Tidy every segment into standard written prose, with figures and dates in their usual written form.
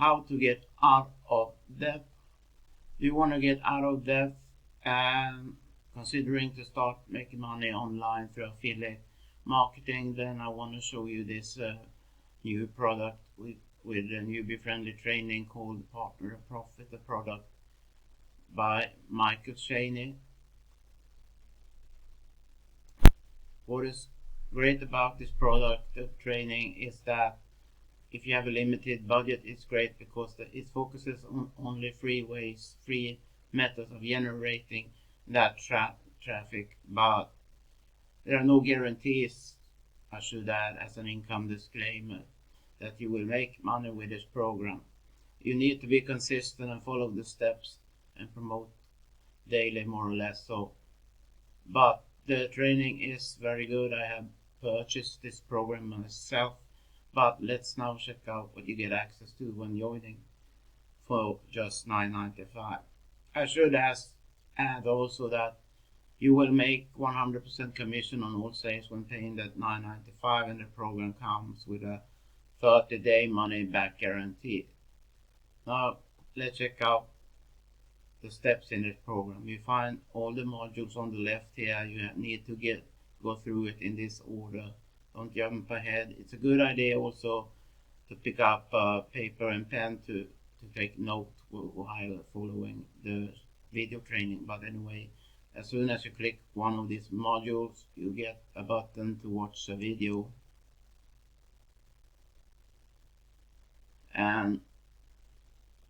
how to get out of debt. You want to get out of debt and considering to start making money online through affiliate marketing, then I want to show you this new product with a newbie friendly training called Partner to Profit, a product by Michael Cheney. What is great about this product training is that if you have a limited budget, it's great because it focuses on only free methods of generating that traffic, but there are no guarantees, I should add as an income disclaimer, that you will make money with this program. You need to be consistent and follow the steps and promote daily, more or less. But the training is very good. I have purchased this program myself, but let's now check out what you get access to when joining for just $9.95. I should add also that you will make 100% commission on all sales when paying that $9.95, and the program comes with a 30-day money back guarantee. Now let's check out the steps in this program. You find all the modules on the left here. You need to go through it in this order. Don't jump ahead. It's a good idea also to pick up paper and pen to take note while following the video training. But anyway, as soon as you click one of these modules, you get a button to watch a video, and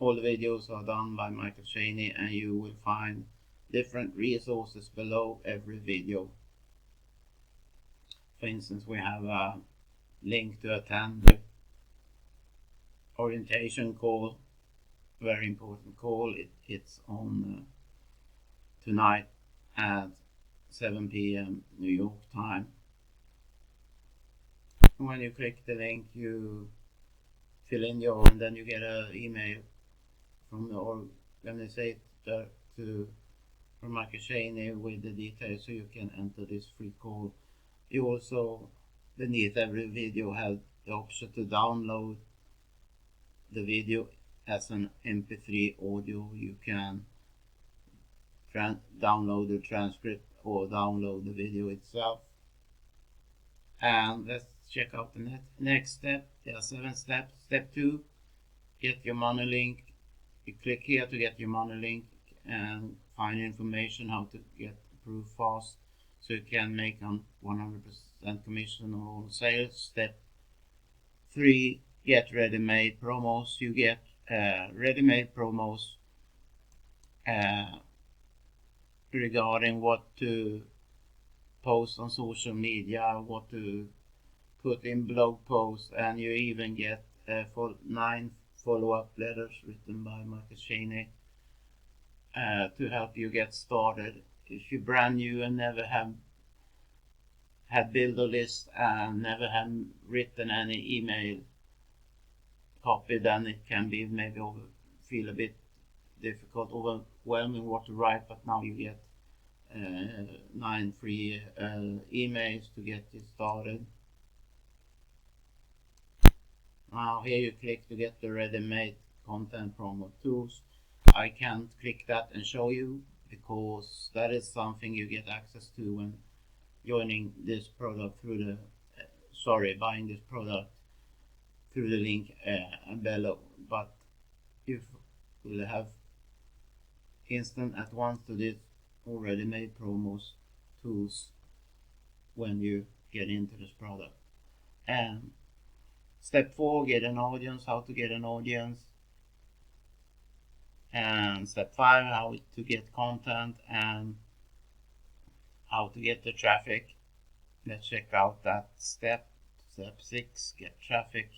all the videos are done by Michael Cheney, and you will find different resources below every video. For instance, we have a link to attend the orientation call, very important call. It's on tonight at 7 p.m. New York time. When you click the link, you fill in and then you get an email from the organizer from Michael Cheney with the details, so you can enter this free call. You also, beneath every video, have the option to download the video as an MP3 audio. You can download the transcript or download the video itself. And let's check out the next step. There are 7 steps. Step 2, get your money link. You click here to get your money link and find information how to get approved fast, so you can make 100% commission on all sales. Step 3, get ready-made promos. You get ready-made promos regarding what to post on social media, what to put in blog posts, and you even get 9 follow-up letters written by Michael Cheney to help you get started. If you're brand new and never have had built a list and never have written any email copy, then it can be maybe feel a bit difficult, overwhelming what to write, but now you get 9 free emails to get you started. Now here you click to get the ready-made content promo tools. I can't click that and show you because that is something you get access to when joining this product through buying this product through the link below. But you will have instant at once to this already made promos tools when you get into this product. And step 4, get an audience, how to get an audience. And step 5, how to get content and how to get the traffic. Let's check out that step. Step 6, get traffic.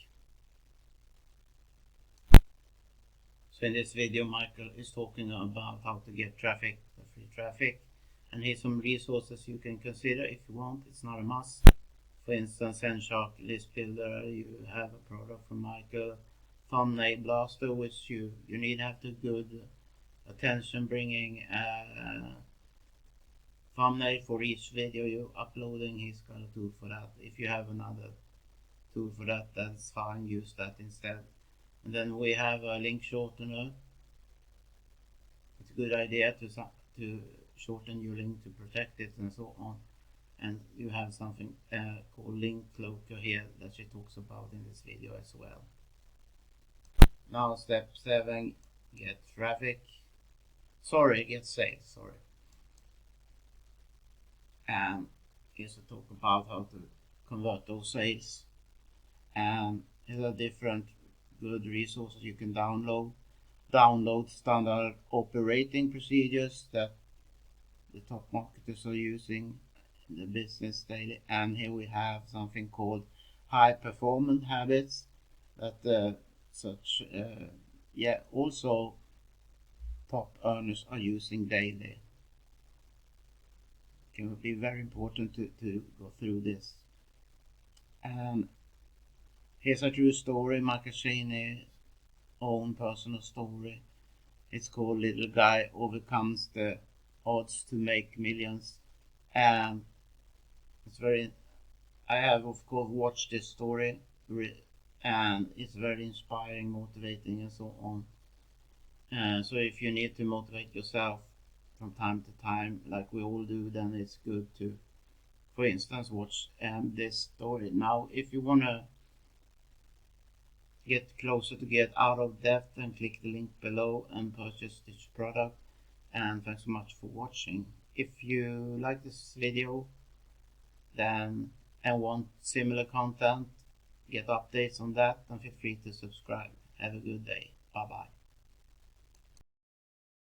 So in this video, Michael is talking about how to get traffic, the free traffic. And here's some resources you can consider if you want. It's not a must. For instance, Shark List Builder, you have a product from Michael. Thumbnail Blaster, which you need to have the good attention bringing thumbnail for each video you're uploading. He's got a tool for that. If you have another tool for that, that's fine, use that instead. And then we have a link shortener. It's a good idea to shorten your link to protect it and so on. And you have something called link cloaker here that she talks about in this video as well. Now step 7, get sales. And here's to talk about how to convert those sales. And here are different good resources you can download. Download standard operating procedures that the top marketers are using in the business daily. And here we have something called high performance habits that also top earners are using daily. It will be very important to go through this. And here's a true story, Michael Cheney own personal story. It's called Little Guy Overcomes the Odds to Make Millions. And I have of course watched this story and it's very inspiring, motivating and so on. So if you need to motivate yourself from time to time, like we all do, then it's good to, for instance, watch this story. Now, if you want to get closer to get out of debt, then click the link below and purchase this product. And thanks so much for watching. If you like this video then and want similar content, get updates on that, then feel free to subscribe. Have a good day. Bye bye.